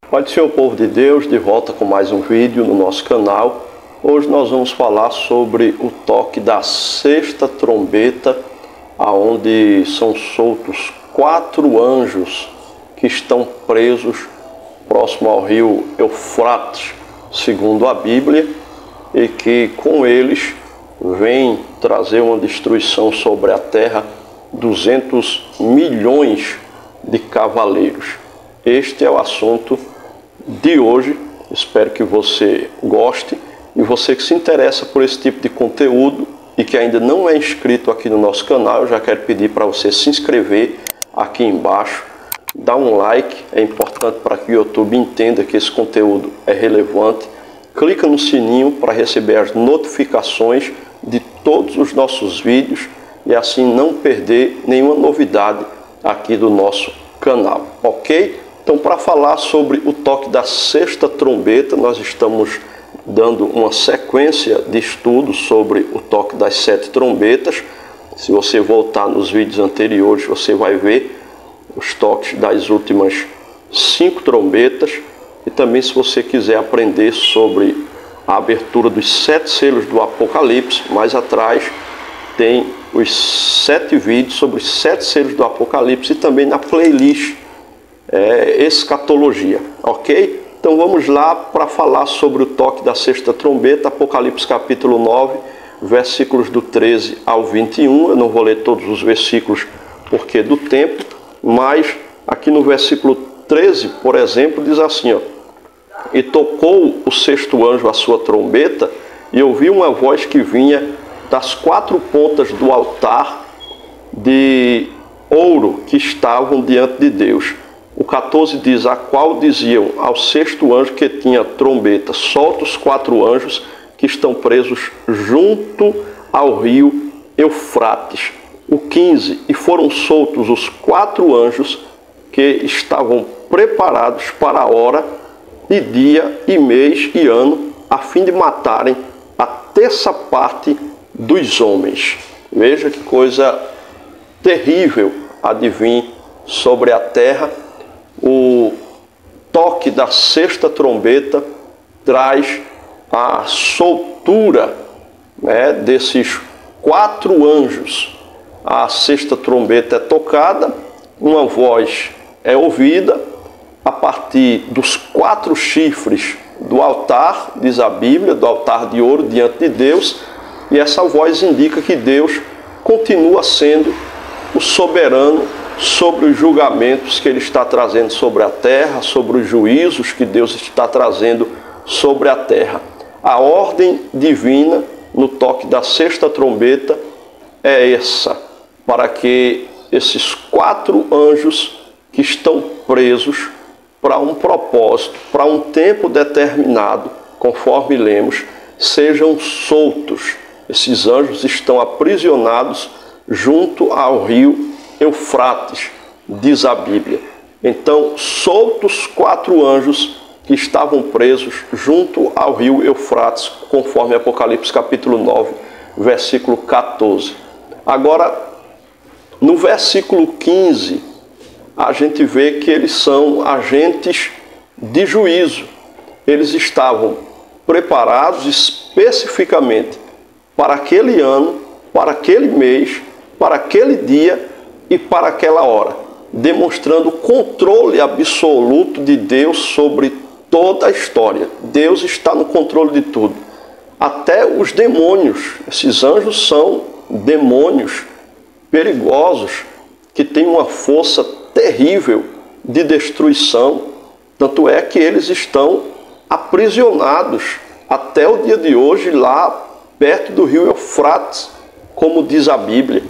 Pai do Senhor, povo de Deus, de volta com mais um vídeo no nosso canal. Hoje nós vamos falar sobre o toque da sexta trombeta, aonde são soltos 4 anjos que estão presos próximo ao rio Eufrates, segundo a Bíblia, e que com eles vem trazer uma destruição sobre a terra, 200 milhões de cavaleiros. Este é o assunto de hoje. Espero que você goste, e você que se interessa por esse tipo de conteúdo e que ainda não é inscrito aqui no nosso canal, eu já quero pedir para você se inscrever aqui embaixo, dar um like, é importante para que o YouTube entenda que esse conteúdo é relevante. Clica no sininho para receber as notificações de todos os nossos vídeos e assim não perder nenhuma novidade aqui do nosso canal, ok? Então, para falar sobre o toque da sexta trombeta, nós estamos dando uma sequência de estudos sobre o toque das 7 trombetas. Se você voltar nos vídeos anteriores, você vai ver os toques das últimas 5 trombetas. E também, se você quiser aprender sobre a abertura dos 7 selos do Apocalipse, mais atrás tem os 7 vídeos sobre os 7 selos do Apocalipse e também na playlist Escatologia, ok? Então vamos lá para falar sobre o toque da sexta trombeta, Apocalipse capítulo 9, versículos do 13 ao 21. Eu não vou ler todos os versículos porque do tempo, mas aqui no versículo 13, por exemplo, diz assim, ó: E tocou o sexto anjo a sua trombeta, e ouvi uma voz que vinha das 4 pontas do altar de ouro que estavam diante de Deus. O 14 diz: a qual diziam ao sexto anjo que tinha trombeta: solta os 4 anjos que estão presos junto ao rio Eufrates. O 15: e foram soltos os 4 anjos que estavam preparados para a hora, e dia, e mês, e ano, a fim de matarem a terça parte dos homens. Veja que coisa terrível há de vir sobre a terra. O toque da sexta trombeta traz a soltura, desses 4 anjos. A sexta trombeta é tocada, uma voz é ouvida a partir dos 4 chifres do altar, diz a Bíblia, do altar de ouro diante de Deus, e essa voz indica que Deus continua sendo o soberano sobre os julgamentos que Ele está trazendo sobre a terra, sobre os juízos que Deus está trazendo sobre a terra. A ordem divina no toque da sexta trombeta é essa, para que esses 4 anjos que estão presos para um propósito, para um tempo determinado, conforme lemos, sejam soltos. Esses anjos estão aprisionados junto ao rio Eufrates, diz a Bíblia. Então, soltos 4 anjos que estavam presos junto ao rio Eufrates, conforme Apocalipse capítulo 9, versículo 14. Agora, no versículo 15, a gente vê que eles são agentes de juízo. Eles estavam preparados especificamente para aquele ano, para aquele mês, para aquele dia e para aquela hora, demonstrando o controle absoluto de Deus sobre toda a história. Deus está no controle de tudo. Até os demônios, esses anjos são demônios perigosos, que têm uma força terrível de destruição. Tanto é que eles estão aprisionados até o dia de hoje lá perto do rio Eufrates, como diz a Bíblia.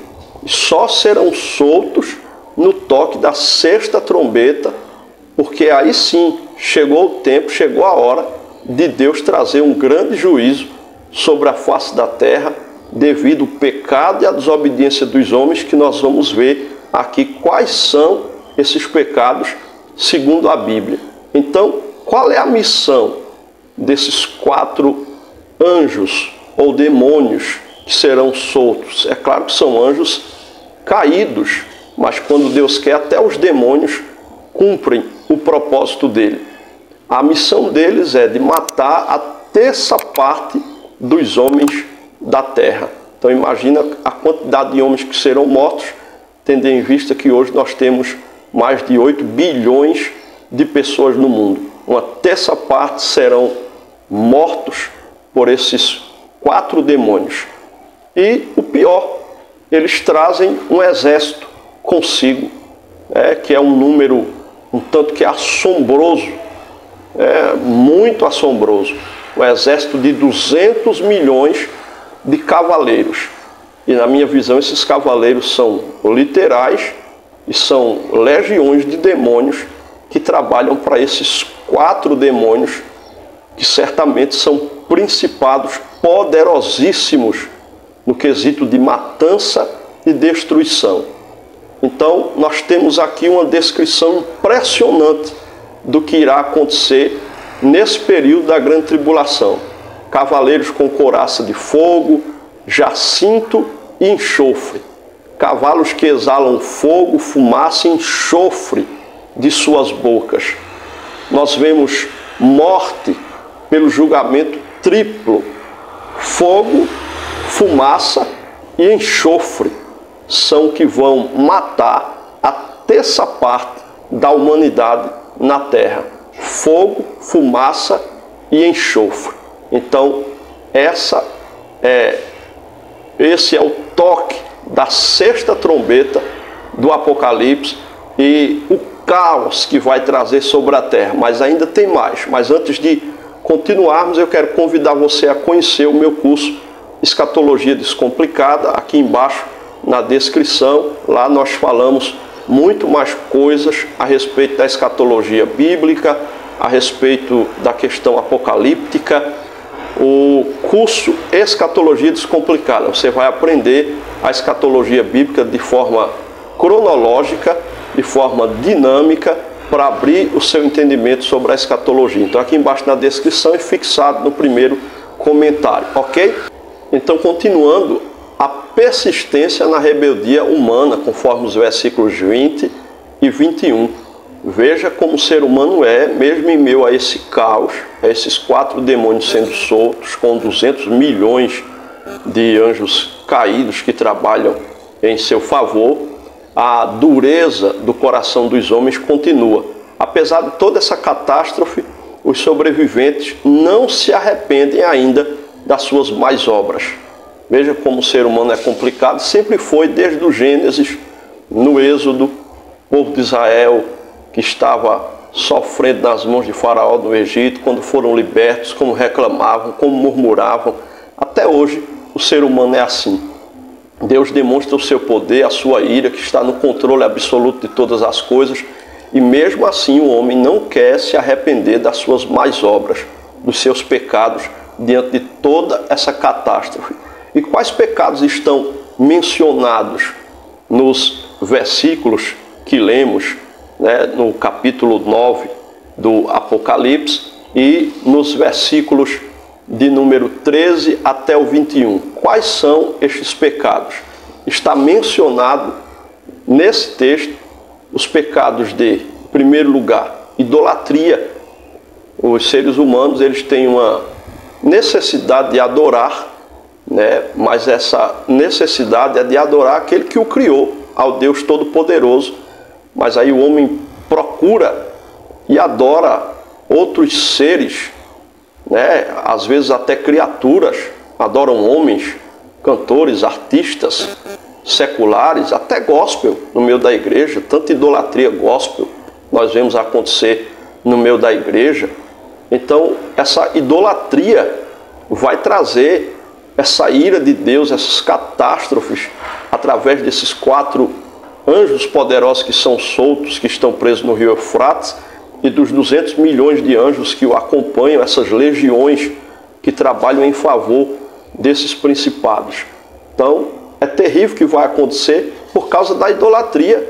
Só serão soltos no toque da sexta trombeta, porque aí sim chegou o tempo, chegou a hora de Deus trazer um grande juízo sobre a face da terra, devido ao pecado e à desobediência dos homens, que nós vamos ver aqui quais são esses pecados segundo a Bíblia. Então, qual é a missão desses 4 anjos ou demônios que serão soltos? É claro que são anjos caídos, mas quando Deus quer, até os demônios cumprem o propósito dele. a missão deles é de matar a terça parte dos homens da terra. Então imagina a quantidade de homens que serão mortos, tendo em vista que hoje nós temos mais de 8 bilhões de pessoas no mundo. Uma terça parte serão mortos por esses 4 demônios. E o pior, eles trazem um exército consigo, que é um número um tanto que assombroso, muito assombroso. Um exército de 200 milhões de cavaleiros. E na minha visão esses cavaleiros são literais e são legiões de demônios que trabalham para esses 4 demônios, que certamente são principados poderosíssimos no quesito de matança e destruição. Então nós temos aqui uma descrição impressionante do que irá acontecer nesse período da grande tribulação. Cavaleiros com couraça de fogo, jacinto e enxofre. Cavalos que exalam fogo, fumaça e enxofre de suas bocas. Nós vemos morte pelo julgamento triplo. Fogo, fumaça e enxofre são que vão matar a terça parte da humanidade na terra. Fogo, fumaça e enxofre. Então, esse é o toque da sexta trombeta do Apocalipse e o caos que vai trazer sobre a terra. Mas ainda tem mais. Mas antes de continuarmos, eu quero convidar você a conhecer o meu curso Escatologia Descomplicada. Aqui embaixo, na descrição, lá nós falamos muito mais coisas a respeito da escatologia bíblica, a respeito da questão apocalíptica. O curso Escatologia Descomplicada, você vai aprender a escatologia bíblica de forma cronológica, de forma dinâmica, para abrir o seu entendimento sobre a escatologia. Então aqui embaixo na descrição e fixado no primeiro comentário, ok? Então, continuando, a persistência na rebeldia humana, conforme os versículos 20 e 21. Veja como o ser humano mesmo em meio a esse caos, a esses 4 demônios sendo soltos, com 200 milhões de anjos caídos que trabalham em seu favor, a dureza do coração dos homens continua. Apesar de toda essa catástrofe, os sobreviventes não se arrependem ainda das suas más obras. Veja como o ser humano é complicado, sempre foi desde o Gênesis, no Êxodo, o povo de Israel que estava sofrendo nas mãos de Faraó no Egito, quando foram libertos, como reclamavam, como murmuravam. Até hoje o ser humano é assim. Deus demonstra o seu poder, a sua ira, que está no controle absoluto de todas as coisas, e mesmo assim o homem não quer se arrepender das suas más obras, dos seus pecados, diante de toda essa catástrofe. E quais pecados estão mencionados nos versículos que lemos, no capítulo 9 do Apocalipse e nos versículos de número 13 até o 21. Quais são estes pecados? Está mencionado nesse texto os pecados de, em primeiro lugar, idolatria. Os seres humanos eles têm uma necessidade de adorar, mas essa necessidade é de adorar aquele que o criou, ao Deus Todo-Poderoso. Mas aí o homem procura e adora outros seres, às vezes até criaturas, adoram homens, cantores, artistas seculares, até gospel no meio da igreja. Tanta idolatria gospel nós vemos acontecer no meio da igreja. Então essa idolatria vai trazer essa ira de Deus, essas catástrofes, através desses 4 anjos poderosos que são soltos, que estão presos no rio Eufrates, e dos 200 milhões de anjos que o acompanham, essas legiões que trabalham em favor desses principados. Então, é terrível o que vai acontecer por causa da idolatria.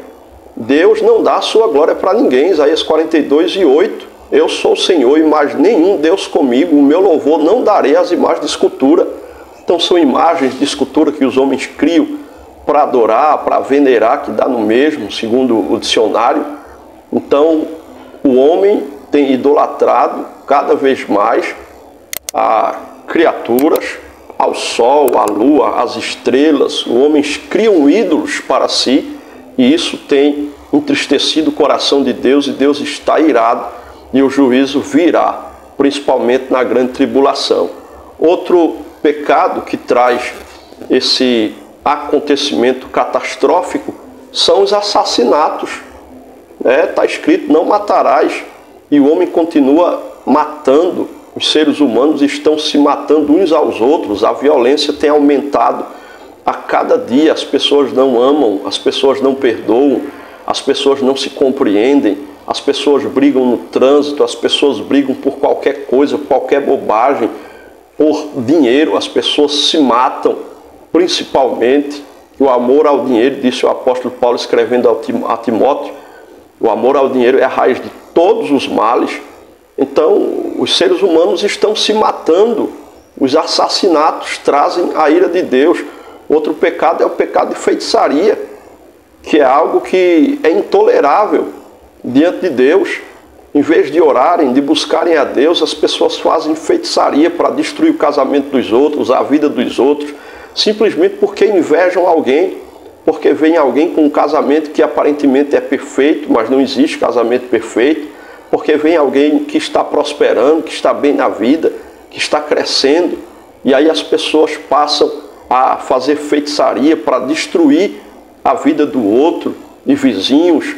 Deus não dá a sua glória para ninguém. Isaías 42:8. Eu sou o Senhor e mais nenhum Deus comigo. O meu louvor não darei às imagens de escultura. Então, são imagens de escultura que os homens criam para adorar, para venerar, que dá no mesmo, segundo o dicionário. Então, o homem tem idolatrado cada vez mais a criaturas, ao sol, à lua, às estrelas. Os homens criam ídolos para si e isso tem entristecido o coração de Deus e Deus está irado e o juízo virá, principalmente na grande tribulação. Outro pecado que traz esse acontecimento catastrófico são os assassinatos. Está escrito, não matarás, e o homem continua matando. Os seres humanos estão se matando uns aos outros, a violência tem aumentado a cada dia, as pessoas não amam, as pessoas não perdoam, as pessoas não se compreendem, as pessoas brigam no trânsito, as pessoas brigam por qualquer coisa, por qualquer bobagem, por dinheiro, as pessoas se matam, principalmente o amor ao dinheiro, disse o apóstolo Paulo escrevendo a Timóteo, o amor ao dinheiro é a raiz de todos os males. Então, os seres humanos estão se matando, os assassinatos trazem a ira de Deus. Outro pecado é o pecado de feitiçaria, que é algo que é intolerável diante de Deus. Em vez de orarem, de buscarem a Deus, as pessoas fazem feitiçaria para destruir o casamento dos outros, a vida dos outros, simplesmente porque invejam alguém, porque vem alguém com um casamento que aparentemente é perfeito, mas não existe casamento perfeito, porque vem alguém que está prosperando, que está bem na vida, que está crescendo, e aí as pessoas passam a fazer feitiçaria para destruir a vida do outro, de vizinhos,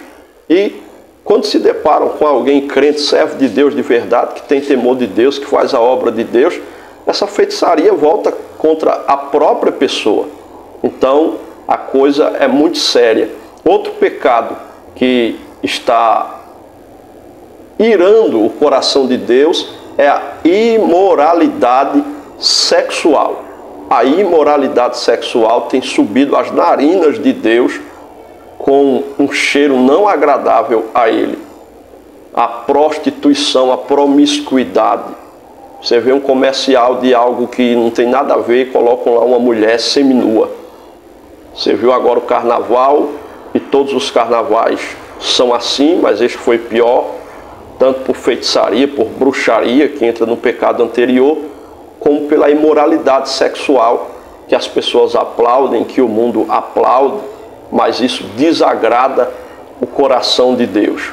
e quando se deparam com alguém crente, servo de Deus de verdade, que tem temor de Deus, que faz a obra de Deus, essa feitiçaria volta contra a própria pessoa. Então, a coisa é muito séria. Outro pecado que está irando o coração de Deus é a imoralidade sexual. A imoralidade sexual tem subido às narinas de Deus com um cheiro não agradável a Ele. A prostituição, a promiscuidade. Você vê um comercial de algo que não tem nada a ver e colocam lá uma mulher seminua. Você viu agora o carnaval, e todos os carnavais são assim, mas este foi pior, tanto por feitiçaria, por bruxaria, que entra no pecado anterior, como pela imoralidade sexual, que as pessoas aplaudem, que o mundo aplaude, mas isso desagrada o coração de Deus.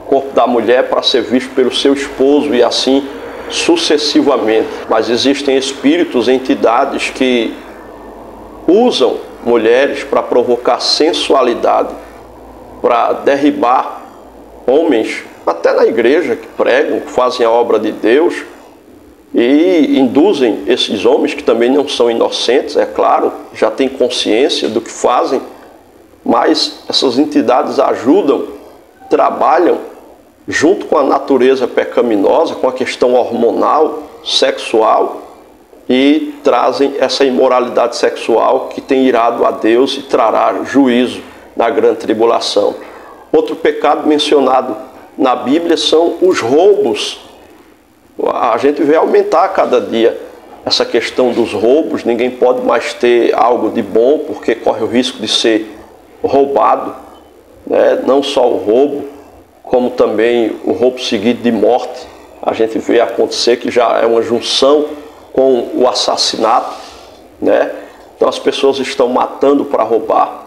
O corpo da mulher para ser visto pelo seu esposo e assim sucessivamente. Mas existem espíritos, entidades que usam mulheres para provocar sensualidade, para derribar homens, até na igreja, que pregam, que fazem a obra de Deus, e induzem esses homens, que também não são inocentes, é claro, já têm consciência do que fazem, mas essas entidades ajudam, trabalham junto com a natureza pecaminosa, com a questão hormonal, sexual, e trazem essa imoralidade sexual que tem irado a Deus e trará juízo na grande tribulação. Outro pecado mencionado na Bíblia são os roubos. A gente vê aumentar a cada dia essa questão dos roubos. Ninguém pode mais ter algo de bom porque corre o risco de ser roubado, né? Não só o roubo, como também o roubo seguido de morte. A gente vê acontecer que já é uma junção com o assassinato, né? Então as pessoas estão matando para roubar,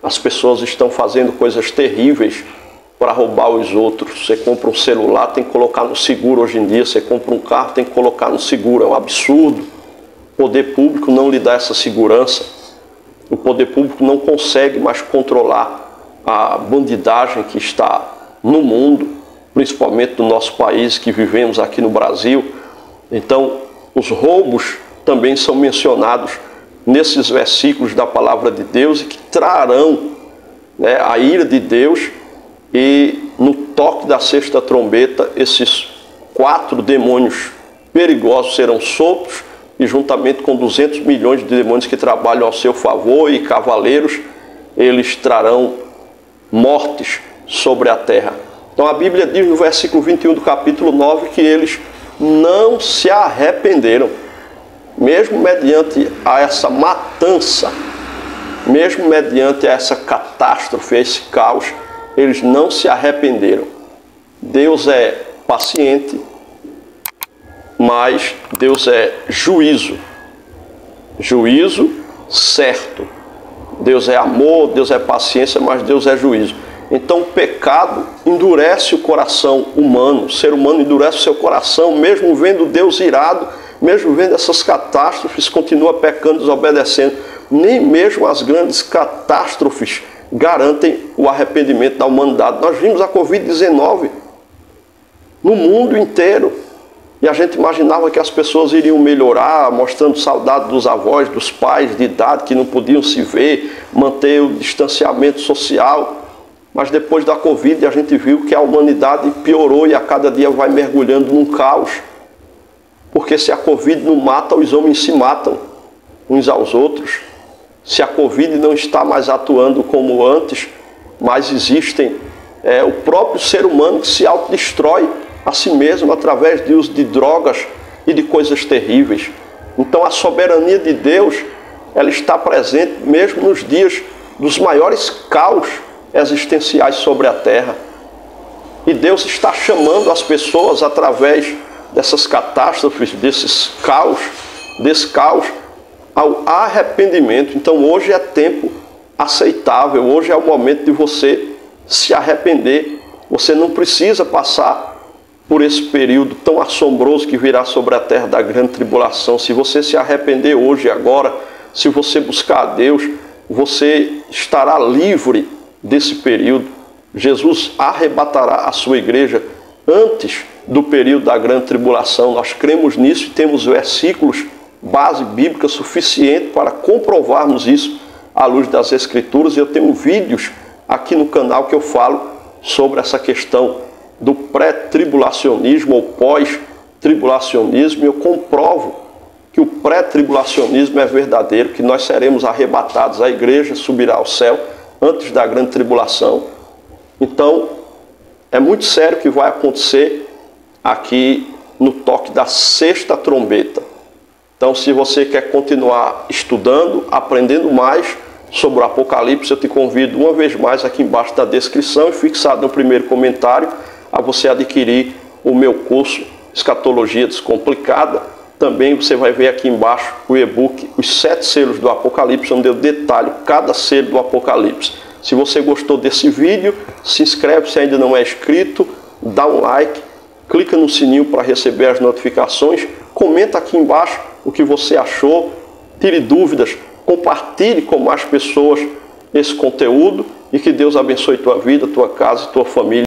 as pessoas estão fazendo coisas terríveis para roubar os outros. Você compra um celular, tem que colocar no seguro hoje em dia, você compra um carro, tem que colocar no seguro, é um absurdo. O poder público não lhe dá essa segurança, o poder público não consegue mais controlar a bandidagem que está no mundo, principalmente no nosso país, que vivemos aqui no Brasil. Então, os roubos também são mencionados nesses versículos da palavra de Deus e que trarão, né, a ira de Deus, e no toque da sexta trombeta, esses 4 demônios perigosos serão soltos e juntamente com 200 milhões de demônios que trabalham ao seu favor e cavaleiros, eles trarão mortes sobre a terra. Então a Bíblia diz no versículo 21 do capítulo 9 que eles não se arrependeram, mesmo mediante a essa matança, mesmo mediante a essa catástrofe, a esse caos, eles não se arrependeram. Deus é paciente, mas Deus é juízo. Juízo certo. Deus é amor, Deus é paciência, mas Deus é juízo. Então o pecado endurece o coração humano. O ser humano endurece o seu coração, mesmo vendo Deus irado, mesmo vendo essas catástrofes, continua pecando, desobedecendo. Nem mesmo as grandes catástrofes garantem o arrependimento da humanidade. Nós vimos a Covid-19 no mundo inteiro. E a gente imaginava que as pessoas iriam melhorar, mostrando saudade dos avós, dos pais de idade que não podiam se ver, manter o distanciamento social. Mas depois da Covid a gente viu que a humanidade piorou e a cada dia vai mergulhando num caos. Porque se a Covid não mata, os homens se matam uns aos outros. Se a Covid não está mais atuando como antes, mas existem o próprio ser humano que se autodestrói a si mesmo através de uso de drogas e de coisas terríveis. Então a soberania de Deus, ela está presente mesmo nos dias dos maiores caos existenciais sobre a terra. E Deus está chamando as pessoas através dessas catástrofes, desse caos, ao arrependimento. Então hoje é tempo aceitável, hoje é o momento de você se arrepender. Você não precisa passar por esse período tão assombroso que virá sobre a terra da grande tribulação. Se você se arrepender hoje e agora, se você buscar a Deus, você estará livre desse período. Jesus arrebatará a sua igreja antes do período da grande tribulação. Nós cremos nisso e temos versículos, base bíblica suficiente para comprovarmos isso à luz das Escrituras. Eu tenho vídeos aqui no canal que eu falo sobre essa questão do pré-tribulacionismo ou pós-tribulacionismo, e eu comprovo que o pré-tribulacionismo é verdadeiro, que nós seremos arrebatados, a igreja subirá ao céu antes da grande tribulação. Então, é muito sério o que vai acontecer aqui no toque da sexta trombeta. Então, se você quer continuar estudando, aprendendo mais sobre o Apocalipse, eu te convido uma vez mais aqui embaixo da descrição e fixado no primeiro comentário a você adquirir o meu curso Escatologia Descomplicada. Também você vai ver aqui embaixo o e-book Os 7 Selos do Apocalipse, onde eu detalho cada selo do Apocalipse. Se você gostou desse vídeo, se inscreve se ainda não é inscrito, dá um like, clica no sininho para receber as notificações, comenta aqui embaixo o que você achou, tire dúvidas, compartilhe com mais pessoas esse conteúdo e que Deus abençoe tua vida, tua casa e tua família.